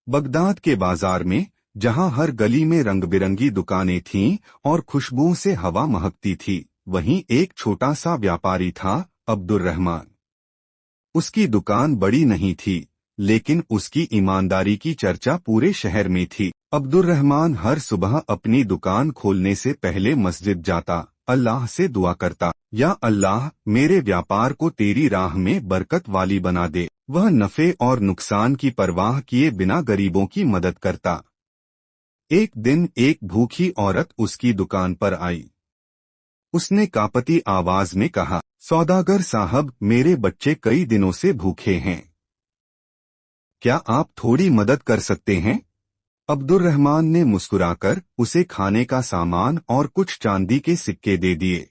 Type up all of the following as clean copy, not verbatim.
Baghdad के बाजार में, जहां हर गली में रंग बिरंगी दुकानें थीं और खुशबुओं से हवा महकती थी, वहीं एक छोटा सा व्यापारी था, अब्दुर्रहमान। उसकी दुकान बड़ी नहीं थी, लेकिन उसकी ईमानदारी की चर्चा पूरे शहर में थी। अब्दुर्रहमान हर सुबह अपनी दुकान खोलने से पहले मस्जिद जाता, अल्लाह से दुआ करता, या अल्लाह मेरे व्यापार को तेरी राह में बरकत वाली बना दे। वह नफे और नुकसान की परवाह किए बिना गरीबों की मदद करता। एक दिन एक भूखी औरत उसकी दुकान पर आई। उसने कांपती आवाज में कहा, सौदागर साहब, मेरे बच्चे कई दिनों से भूखे हैं, क्या आप थोड़ी मदद कर सकते हैं? अब्दुर्रहमान ने मुस्कुराकर उसे खाने का सामान और कुछ चांदी के सिक्के दे दिए।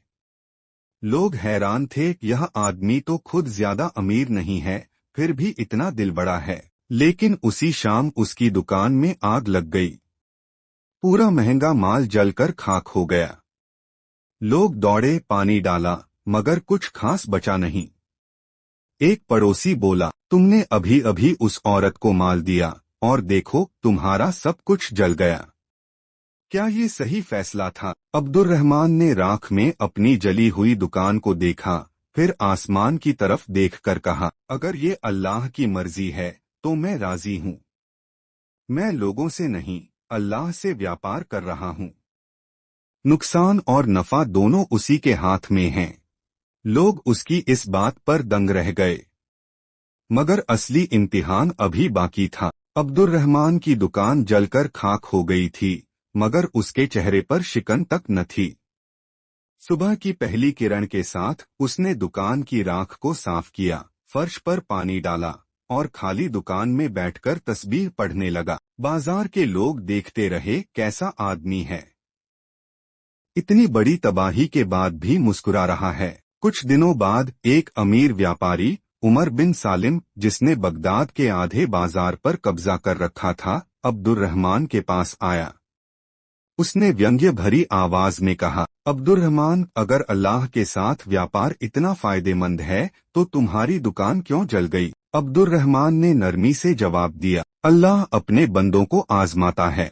लोग हैरान थे, यह आदमी तो खुद ज्यादा अमीर नहीं है, फिर भी इतना दिल बड़ा है। लेकिन उसी शाम उसकी दुकान में आग लग गई। पूरा महंगा माल जलकर खाक हो गया। लोग दौड़े, पानी डाला, मगर कुछ खास बचा नहीं। एक पड़ोसी बोला, तुमने अभी अभी उस औरत को माल दिया, और देखो तुम्हारा सब कुछ जल गया। क्या ये सही फैसला था? अब्दुर्रहमान ने राख में अपनी जली हुई दुकान को देखा, फिर आसमान की तरफ देखकर कहा, अगर ये अल्लाह की मर्जी है तो मैं राजी हूँ। मैं लोगों से नहीं, अल्लाह से व्यापार कर रहा हूँ। नुकसान और नफा दोनों उसी के हाथ में हैं। लोग उसकी इस बात पर दंग रह गए। मगर असली इम्तिहान अभी बाकी था। अब्दुर्रहमान की दुकान जलकर खाक हो गई थी, मगर उसके चेहरे पर शिकन तक न थी। सुबह की पहली किरण के साथ उसने दुकान की राख को साफ किया, फर्श पर पानी डाला और खाली दुकान में बैठकर तस्बीह पढ़ने लगा। बाजार के लोग देखते रहे, कैसा आदमी है, इतनी बड़ी तबाही के बाद भी मुस्कुरा रहा है। कुछ दिनों बाद एक अमीर व्यापारी, उमर बिन सालिम, जिसने बगदाद के आधे बाजार पर कब्जा कर रखा था, अब्दुर्रहमान के पास आया। उसने व्यंग्य भरी आवाज में कहा, अब्दुर्रहमान, अगर अल्लाह के साथ व्यापार इतना फायदेमंद है तो तुम्हारी दुकान क्यों जल गई? अब्दुर्रहमान ने नरमी से जवाब दिया, अल्लाह अपने बंदों को आजमाता है।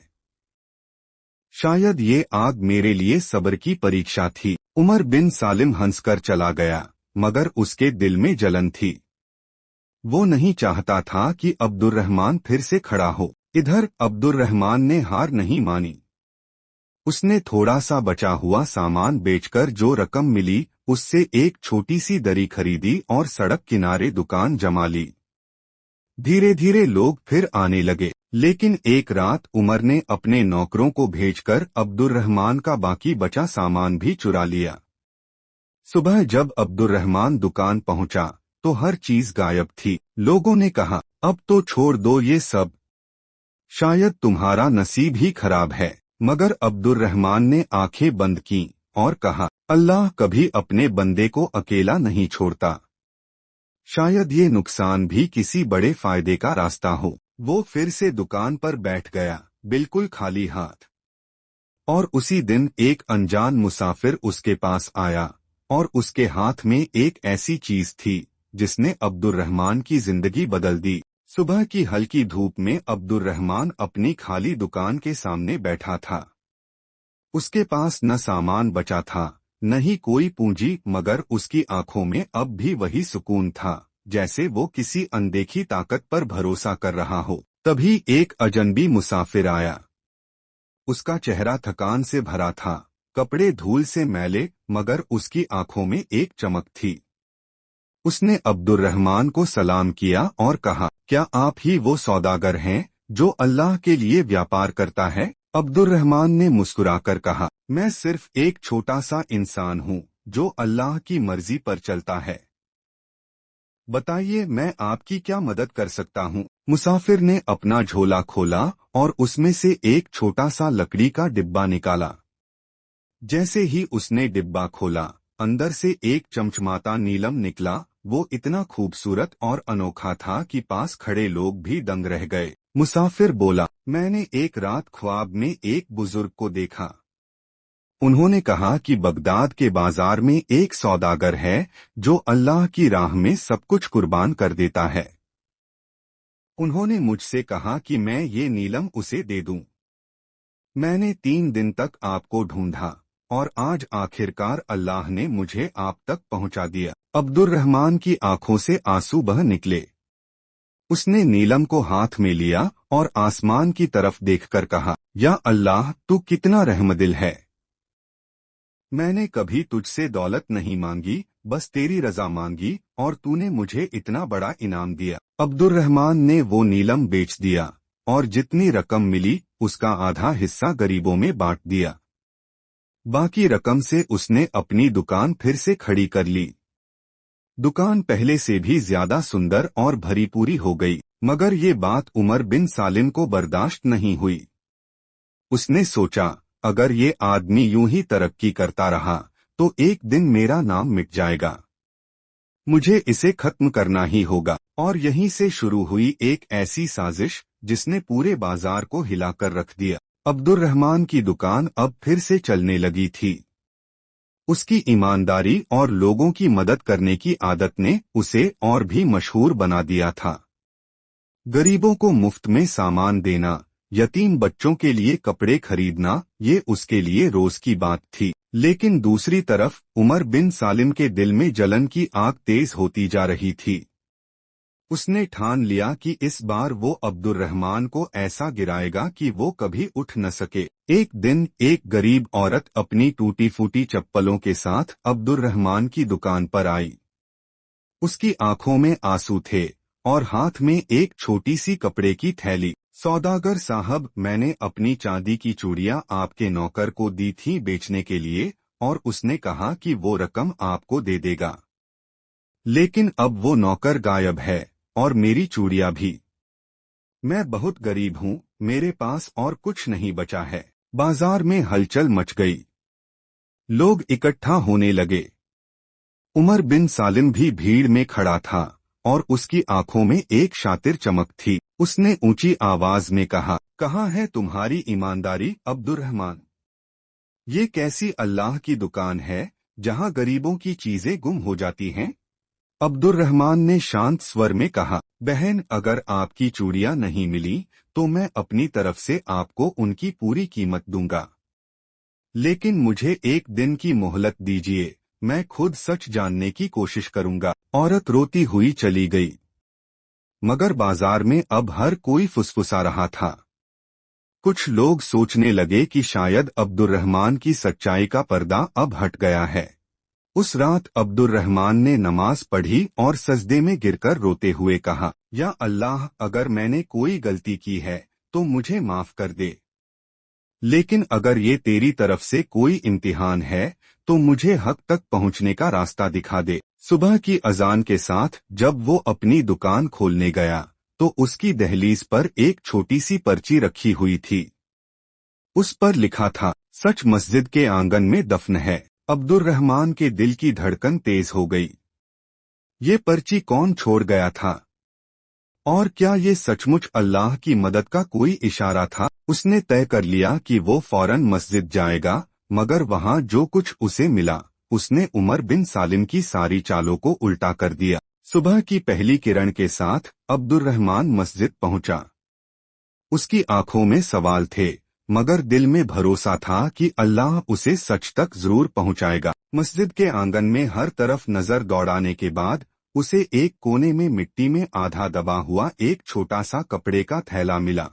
शायद ये आग मेरे लिए सब्र की परीक्षा थी। उमर बिन सालिम हंसकर चला गया, मगर उसके दिल में जलन थी। वो नहीं चाहता था कि अब्दुर्रहमान फिर से खड़ा हो। इधर अब्दुर्रहमान ने हार नहीं मानी। उसने थोड़ा सा बचा हुआ सामान बेचकर जो रकम मिली, उससे एक छोटी सी दरी खरीदी और सड़क किनारे दुकान जमा ली। धीरे धीरे लोग फिर आने लगे, लेकिन एक रात उमर ने अपने नौकरों को भेजकर अब्दुर्रहमान का बाकी बचा सामान भी चुरा लिया। सुबह जब अब्दुर्रहमान दुकान पहुंचा तो हर चीज गायब थी। लोगों ने कहा, अब तो छोड़ दो ये सब, शायद तुम्हारा नसीब ही खराब है। मगर अब्दुर्रहमान ने आंखें बंद की और कहा, अल्लाह कभी अपने बंदे को अकेला नहीं छोड़ता। शायद ये नुकसान भी किसी बड़े फायदे का रास्ता हो। वो फिर से दुकान पर बैठ गया, बिल्कुल खाली हाथ। और उसी दिन एक अनजान मुसाफिर उसके पास आया, और उसके हाथ में एक ऐसी चीज थी जिसने अब्दुर्रहमान की जिंदगी बदल दी। सुबह की हल्की धूप में अब्दुर्रहमान अपनी खाली दुकान के सामने बैठा था। उसके पास न सामान बचा था, न ही कोई पूंजी, मगर उसकी आंखों में अब भी वही सुकून था, जैसे वो किसी अनदेखी ताकत पर भरोसा कर रहा हो। तभी एक अजनबी मुसाफिर आया। उसका चेहरा थकान से भरा था, कपड़े धूल से मैले, मगर उसकी आंखों में एक चमक थी। उसने अब्दुर्रहमान को सलाम किया और कहा, क्या आप ही वो सौदागर हैं जो अल्लाह के लिए व्यापार करता है? अब्दुर्रहमान ने मुस्कुराकर कहा, मैं सिर्फ एक छोटा सा इंसान हूँ जो अल्लाह की मर्जी पर चलता है। बताइए, मैं आपकी क्या मदद कर सकता हूँ? मुसाफिर ने अपना झोला खोला और उसमें से एक छोटा सा लकड़ी का डिब्बा निकाला। जैसे ही उसने डिब्बा खोला, अंदर से एक चमचमाता नीलम निकला। वो इतना खूबसूरत और अनोखा था कि पास खड़े लोग भी दंग रह गए। मुसाफिर बोला, मैंने एक रात ख्वाब में एक बुजुर्ग को देखा। उन्होंने कहा कि बगदाद के बाजार में एक सौदागर है जो अल्लाह की राह में सब कुछ कुर्बान कर देता है। उन्होंने मुझसे कहा कि मैं ये नीलम उसे दे दूं। मैंने 3 दिन तक आपको ढूंढा और आज आखिरकार अल्लाह ने मुझे आप तक पहुंचा दिया। अब्दुर्रहमान की आंखों से आंसू बह निकले। उसने नीलम को हाथ में लिया और आसमान की तरफ देखकर कहा, या अल्लाह, तू कितना रहमदिल है। मैंने कभी तुझसे दौलत नहीं मांगी, बस तेरी रजा मांगी और तूने मुझे इतना बड़ा इनाम दिया। अब्दुर्रहमान ने वो नीलम बेच दिया और जितनी रकम मिली उसका आधा हिस्सा गरीबों में बांट दिया। बाकी रकम से उसने अपनी दुकान फिर से खड़ी कर ली। दुकान पहले से भी ज्यादा सुंदर और भरी पूरी हो गई, मगर ये बात उमर बिन सालिम को बर्दाश्त नहीं हुई। उसने सोचा, अगर ये आदमी यूं ही तरक्की करता रहा तो एक दिन मेरा नाम मिट जाएगा। मुझे इसे खत्म करना ही होगा। और यहीं से शुरू हुई एक ऐसी साजिश जिसने पूरे बाजार को हिलाकर रख दिया। अब्दुर्रहमान की दुकान अब फिर से चलने लगी थी। उसकी ईमानदारी और लोगों की मदद करने की आदत ने उसे और भी मशहूर बना दिया था। गरीबों को मुफ्त में सामान देना, यतीम बच्चों के लिए कपड़े खरीदना, ये उसके लिए रोज की बात थी। लेकिन दूसरी तरफ उमर बिन सालिम के दिल में जलन की आग तेज होती जा रही थी। उसने ठान लिया कि इस बार वो अब्दुर्रहमान को ऐसा गिराएगा कि वो कभी उठ न सके। एक दिन एक गरीब औरत अपनी टूटी फूटी चप्पलों के साथ अब्दुर्रहमान की दुकान पर आई। उसकी आंखों में आंसू थे और हाथ में एक छोटी सी कपड़े की थैली। सौदागर साहब, मैंने अपनी चांदी की चूड़ियां आपके नौकर को दी थी बेचने के लिए और उसने कहा कि वो रकम आपको दे देगा। लेकिन अब वो नौकर गायब है और मेरी चूड़ियां भी। मैं बहुत गरीब हूँ, मेरे पास और कुछ नहीं बचा है। बाजार में हलचल मच गई। लोग इकट्ठा होने लगे। उमर बिन सालिम भी भीड़ में खड़ा था और उसकी आंखों में एक शातिर चमक थी। उसने ऊंची आवाज में कहा, कहाँ है तुम्हारी ईमानदारी अब्दुर्रहमान? ये कैसी अल्लाह की दुकान है जहाँ गरीबों की चीजें गुम हो जाती हैं? अब्दुर्रहमान ने शांत स्वर में कहा, बहन, अगर आपकी चूड़ियां नहीं मिली तो मैं अपनी तरफ से आपको उनकी पूरी कीमत दूंगा। लेकिन मुझे एक दिन की मोहलत दीजिए, मैं खुद सच जानने की कोशिश करूंगा। औरत रोती हुई चली गई। मगर बाजार में अब हर कोई फुसफुसा रहा था। कुछ लोग सोचने लगे कि शायद अब्दुर्रहमान की सच्चाई का पर्दा अब हट गया है। उस रात अब्दुर्रहमान ने नमाज पढ़ी और सजदे में गिरकर रोते हुए कहा, या अल्लाह, अगर मैंने कोई गलती की है तो मुझे माफ कर दे। लेकिन अगर ये तेरी तरफ से कोई इम्तिहान है तो मुझे हक तक पहुंचने का रास्ता दिखा दे। सुबह की अजान के साथ जब वो अपनी दुकान खोलने गया तो उसकी दहलीज पर एक छोटी सी पर्ची रखी हुई थी। उस पर लिखा था, सच मस्जिद के आंगन में दफन है। अब्दुर्रहमान के दिल की धड़कन तेज हो गई। ये पर्ची कौन छोड़ गया था? और क्या ये सचमुच अल्लाह की मदद का इशारा इशारा था? उसने तय कर लिया कि वो फौरन मस्जिद जाएगा, मगर वहां जो कुछ उसे मिला उसने उमर बिन सालिम की सारी चालों को उल्टा कर दिया। सुबह की पहली किरण के साथ अब्दुर्रहमान मस्जिद पहुंचा। उसकी आंखों में सवाल थे, मगर दिल में भरोसा था कि अल्लाह उसे सच तक जरूर पहुंचाएगा। मस्जिद के आंगन में हर तरफ नजर दौड़ाने के बाद उसे एक कोने में मिट्टी में आधा दबा हुआ एक छोटा सा कपड़े का थैला मिला।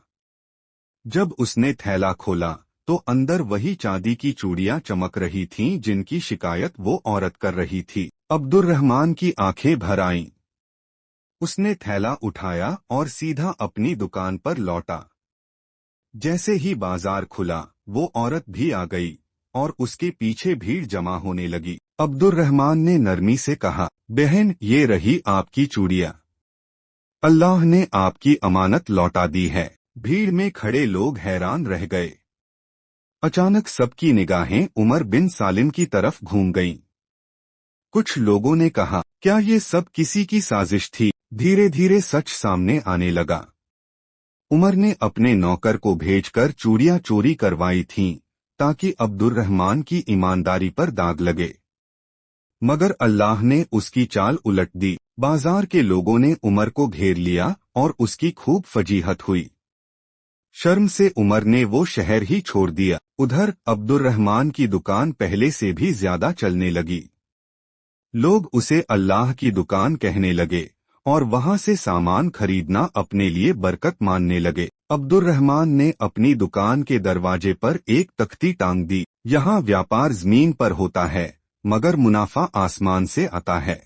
जब उसने थैला खोला तो अंदर वही चांदी की चूड़ियां चमक रही थीं जिनकी शिकायत वो औरत कर रही थी। अब्दुर्रहमान की आंखें भर आईं। उसने थैला उठाया और सीधा अपनी दुकान पर लौटा। जैसे ही बाजार खुला वो औरत भी आ गई और उसके पीछे भीड़ जमा होने लगी। अब्दुर्रहमान ने नरमी से कहा, बहन, ये रही आपकी चूड़ियां। अल्लाह ने आपकी अमानत लौटा दी है। भीड़ में खड़े लोग हैरान रह गए। अचानक सबकी निगाहें उमर बिन सालिम की तरफ घूम गईं। कुछ लोगों ने कहा, क्या ये सब किसी की साजिश थी? धीरे धीरे सच सामने आने लगा। उमर ने अपने नौकर को भेजकर चूड़ियां चोरी करवाई थीं ताकि अब्दुर्रहमान की ईमानदारी पर दाग लगे। मगर अल्लाह ने उसकी चाल उलट दी। बाजार के लोगों ने उमर को घेर लिया और उसकी खूब फजीहत हुई। शर्म से उमर ने वो शहर ही छोड़ दिया। उधर अब्दुर्रहमान की दुकान पहले से भी ज्यादा चलने लगी। लोग उसे अल्लाह की दुकान कहने लगे और वहां से सामान खरीदना अपने लिए बरकत मानने लगे। अब्दुर्रहमान ने अपनी दुकान के दरवाजे पर एक तख्ती टांग दी, यहाँ व्यापार जमीन पर होता है मगर मुनाफा आसमान से आता है।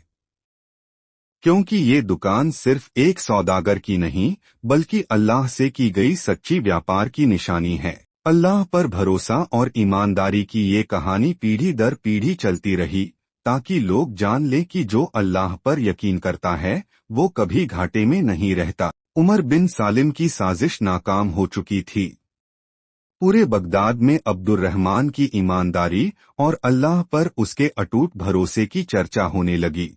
क्योंकि ये दुकान सिर्फ एक सौदागर की नहीं बल्कि अल्लाह से की गई सच्ची व्यापार की निशानी है। अल्लाह पर भरोसा और ईमानदारी की ये कहानी पीढ़ी दर पीढ़ी चलती रही ताकि लोग जान लें कि जो अल्लाह पर यकीन करता है वो कभी घाटे में नहीं रहता। उमर बिन सालिम की साजिश नाकाम हो चुकी थी। पूरे बगदाद में अब्दुर्रहमान की ईमानदारी और अल्लाह पर उसके अटूट भरोसे की चर्चा होने लगी।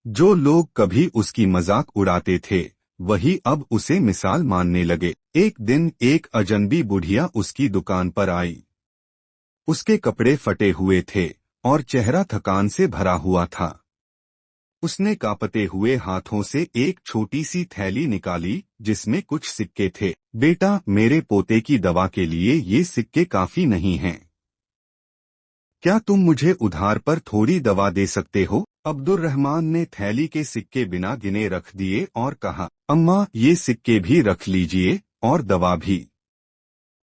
जो लोग कभी उसकी मजाक उड़ाते थे वही अब उसे मिसाल मानने लगे। एक दिन एक अजनबी बुढ़िया उसकी दुकान पर आई। उसके कपड़े फटे हुए थे और चेहरा थकान से भरा हुआ था। उसने कांपते हुए हाथों से एक छोटी सी थैली निकाली जिसमें कुछ सिक्के थे। बेटा, मेरे पोते की दवा के लिए ये सिक्के काफी नहीं हैं। क्या तुम मुझे उधार पर थोड़ी दवा दे सकते हो? अब्दुर्रहमान ने थैली के सिक्के बिना गिने रख दिए और कहा, अम्मा, ये सिक्के भी रख लीजिए और दवा भी।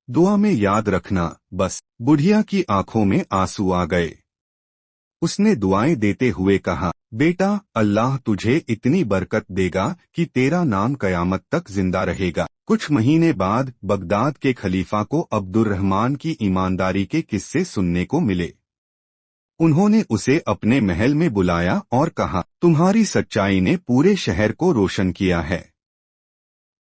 दुआ में याद रखना बस। बुढ़िया की आंखों में आंसू आ गए। उसने दुआएं देते हुए कहा, बेटा, अल्लाह तुझे इतनी बरकत देगा कि तेरा नाम कयामत तक जिंदा रहेगा। कुछ महीने बाद बगदाद के खलीफा को अब्दुर्रहमान की ईमानदारी के किस्से सुनने को मिले। उन्होंने उसे अपने महल में बुलाया और कहा, तुम्हारी सच्चाई ने पूरे शहर को रोशन किया है।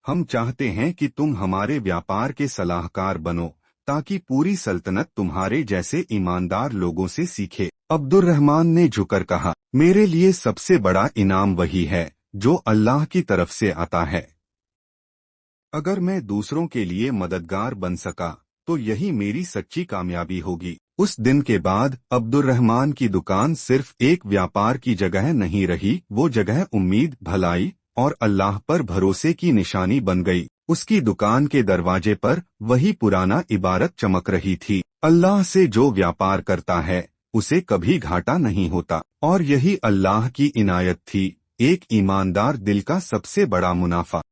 हम चाहते हैं कि तुम हमारे व्यापार के सलाहकार बनो ताकि पूरी सल्तनत तुम्हारे जैसे ईमानदार लोगों से सीखे। अब्दुर्रहमान ने झुकर कहा, मेरे लिए सबसे बड़ा इनाम वही है जो अल्लाह की तरफ से आता है। अगर मैं दूसरों के लिए मददगार बन सका तो यही मेरी सच्ची कामयाबी होगी। उस दिन के बाद अब्दुर्रहमान की दुकान सिर्फ एक व्यापार की जगह नहीं रही, वो जगह उम्मीद, भलाई और अल्लाह पर भरोसे की निशानी बन गई। उसकी दुकान के दरवाजे पर वही पुराना इबारत चमक रही थी, अल्लाह से जो व्यापार करता है उसे कभी घाटा नहीं होता। और यही अल्लाह की इनायत थी, एक ईमानदार दिल का सबसे बड़ा मुनाफा।